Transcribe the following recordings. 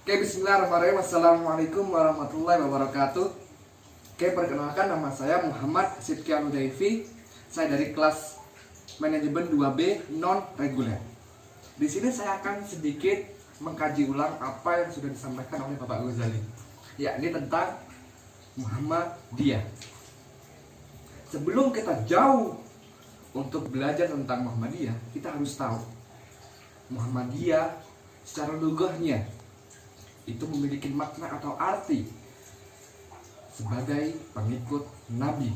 Oke, bismillahirrahmanirrahim. Assalamualaikum warahmatullahi wabarakatuh. Oke, perkenalkan, nama saya Muhammad Sidkian Udaifi. Saya dari kelas manajemen 2B non reguler. Di sini saya akan sedikit mengkaji ulang apa yang sudah disampaikan oleh Bapak Ghazali, yakni tentang Muhammadiyah. Sebelum kita jauh untuk belajar tentang Muhammadiyah, kita harus tahu Muhammadiyah secara lugahnya itu memiliki makna atau arti sebagai pengikut Nabi.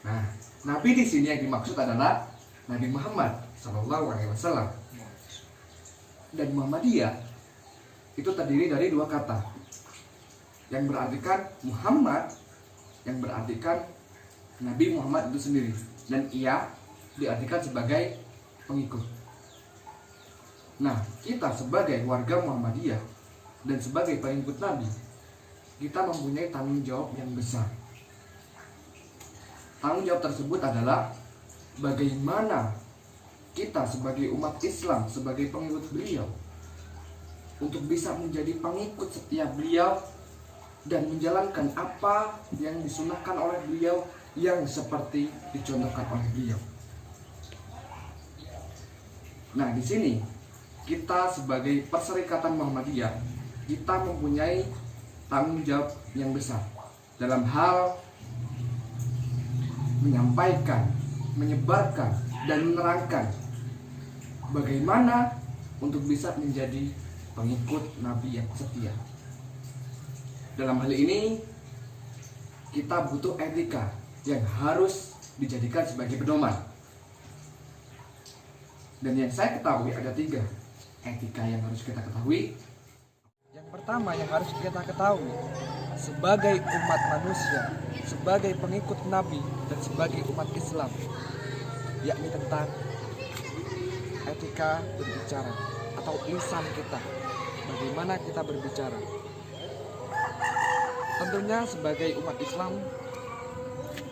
Nah, Nabi di sini yang dimaksud adalah Nabi Muhammad SAW. Dan Muhammadiyah itu terdiri dari dua kata yang berartikan Muhammad, yang berartikan Nabi Muhammad itu sendiri, dan ia diartikan sebagai pengikut. Nah, kita sebagai warga Muhammadiyah dan sebagai pengikut Nabi, kita mempunyai tanggung jawab yang besar. Tanggung jawab tersebut adalah bagaimana kita sebagai umat Islam, sebagai pengikut beliau, untuk bisa menjadi pengikut setia beliau dan menjalankan apa yang disunahkan oleh beliau, yang seperti dicontohkan oleh beliau. Nah, di sini kita sebagai Perserikatan Muhammadiyah, kita mempunyai tanggung jawab yang besar dalam hal menyampaikan, menyebarkan, dan menerangkan bagaimana untuk bisa menjadi pengikut Nabi yang setia. Dalam hal ini kita butuh etika yang harus dijadikan sebagai pedoman. Dan yang saya ketahui ada 3 etika yang harus kita ketahui. Yang pertama yang harus kita ketahui sebagai umat manusia, sebagai pengikut Nabi dan sebagai umat Islam, yakni tentang etika berbicara atau lisan kita. Bagaimana kita berbicara? Tentunya sebagai umat Islam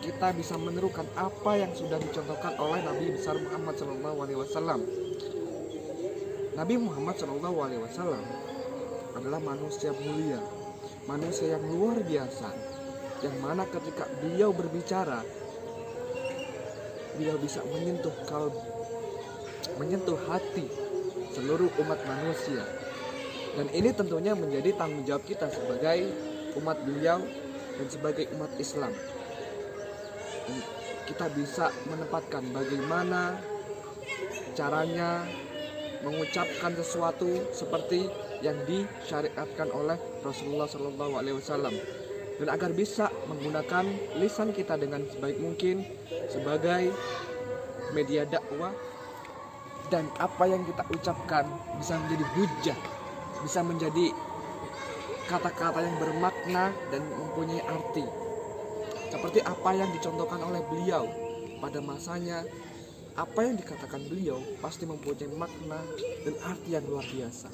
kita bisa menirukan apa yang sudah dicontohkan oleh Nabi besar Muhammad SAW. Nabi Muhammad SAW adalah manusia mulia, manusia yang luar biasa, yang mana ketika beliau berbicara, beliau bisa menyentuh kalbu, menyentuh hati seluruh umat manusia. Dan ini tentunya menjadi tanggung jawab kita sebagai umat beliau dan sebagai umat Islam. Dan kita bisa menempatkan bagaimana caranya mengucapkan sesuatu seperti yang disyariatkan oleh Rasulullah SAW, dan agar bisa menggunakan lisan kita dengan sebaik mungkin sebagai media dakwah, dan apa yang kita ucapkan bisa menjadi hujah, bisa menjadi kata-kata yang bermakna dan mempunyai arti seperti apa yang dicontohkan oleh beliau pada masanya. Apa yang dikatakan beliau pasti mempunyai makna dan arti yang luar biasa.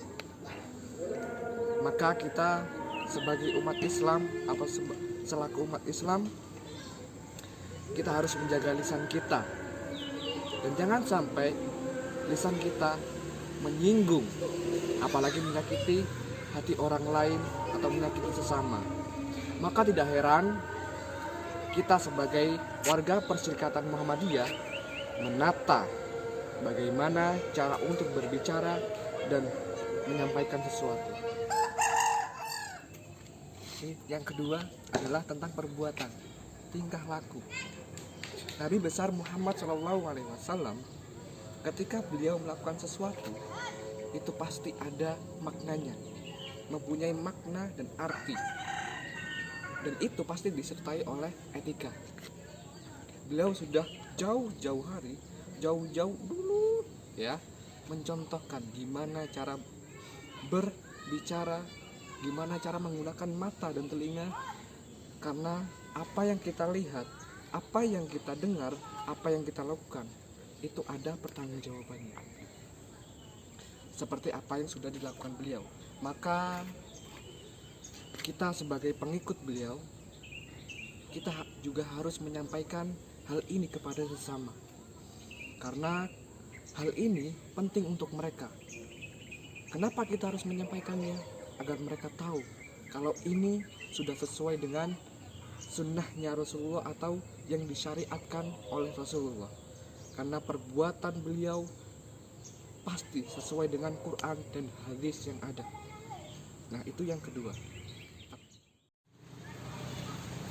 Maka kita sebagai umat Islam, selaku umat Islam, kita harus menjaga lisan kita, dan jangan sampai lisan kita menyinggung, apalagi menyakiti hati orang lain atau menyakiti sesama. Maka tidak heran kita sebagai warga Perserikatan Muhammadiyah menata bagaimana cara untuk berbicara dan menyampaikan sesuatu. Yang kedua adalah tentang perbuatan, tingkah laku. Nabi besar Muhammad SAW ketika beliau melakukan sesuatu, itu pasti ada maknanya, mempunyai makna dan arti, dan itu pasti disertai oleh etika. Beliau sudah jauh-jauh hari, jauh-jauh dulu ya, mencontohkan gimana cara berbicara, gimana cara menggunakan mata dan telinga. Karena apa yang kita lihat, apa yang kita dengar, apa yang kita lakukan, itu ada pertanggungjawabannya. Seperti apa yang sudah dilakukan beliau. Maka kita sebagai pengikut beliau, kita juga harus menyampaikan hal ini kepada sesama. Karena Hal ini penting untuk mereka. Kenapa kita harus menyampaikannya? Agar mereka tahu kalau ini sudah sesuai dengan sunnahnya Rasulullah atau yang disyariatkan oleh Rasulullah. Karena perbuatan beliau pasti sesuai dengan Quran dan hadis yang ada. Nah, itu yang kedua.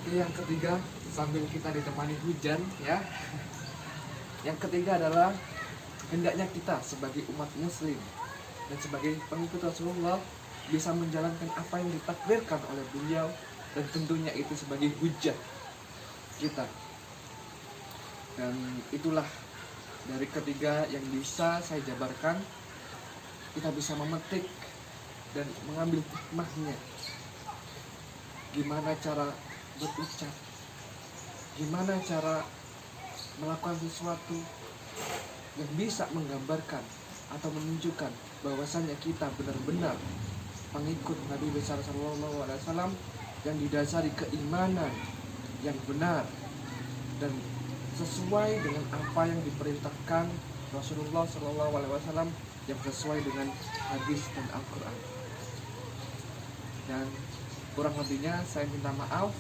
Yang ketiga, sambil kita ditemani hujan ya. Yang ketiga adalah hendaknya kita sebagai umat muslim dan sebagai pengikut Rasulullah bisa menjalankan apa yang ditakdirkan oleh beliau, dan tentunya itu sebagai hujah kita. Dan itulah dari ketiga yang bisa saya jabarkan, kita bisa memetik dan mengambil hikmahnya. Gimana cara berucap, gimana cara melakukan sesuatu yang bisa menggambarkan atau menunjukkan bahwasannya kita benar-benar pengikut Nabi besar Sallallahu Alaihi Wasallam yang didasari keimanan yang benar dan sesuai dengan apa yang diperintahkan Rasulullah Sallallahu Alaihi Wasallam, yang sesuai dengan hadis dan Al-Quran. Dan kurang lebihnya saya minta maaf,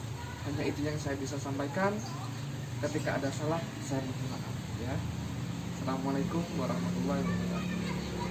hanya itu yang saya bisa sampaikan. Ketika ada salah, saya minta maaf ya. Assalamualaikum warahmatullahi wabarakatuh.